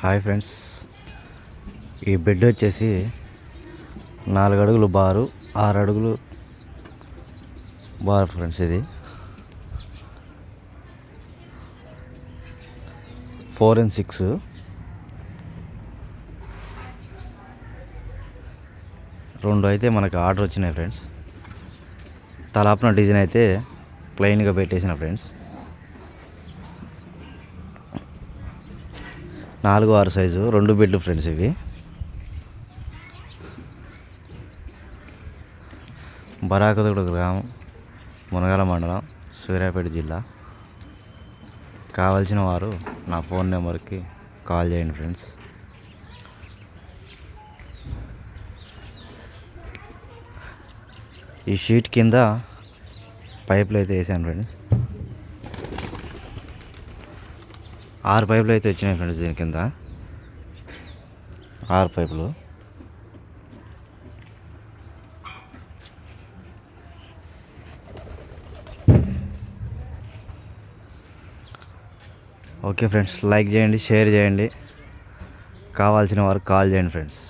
Hi friends, ఈ bed వచ్చేసి 4 అడుగులు బారు, 6 అడుగులు బార్ ఫ్రెండ్స్. ఇది 4 and 6. రెండు అయితే మనకు ఆర్డర్ వచ్చినాయి ఫ్రెండ్స్. తలాపున డిజైన్ అయితే ప్లెయిన్గా పెట్టేసిన ఫ్రెండ్స్. 4-6 సైజు 2 బెడ్లు ఫ్రెండ్స్. ఇవి బరాకదూడ గ్రామం, మునగాల మండలం, సూర్యాపేట జిల్లా. కావాల్సిన వారు నా ఫోన్ నెంబర్కి కాల్ చేయండి ఫ్రెండ్స్. ఈ షీట్ కింద పైపులు అయితే వేసాను ఫ్రెండ్స్. 6 పైపులు అయితే వచ్చినాయి ఫ్రెండ్స్. దీని కింద 6 పైపులు. ఓకే ఫ్రెండ్స్, లైక్ చేయండి, షేర్ చేయండి. కావాల్సిన వారు కాల్ చేయండి ఫ్రెండ్స్.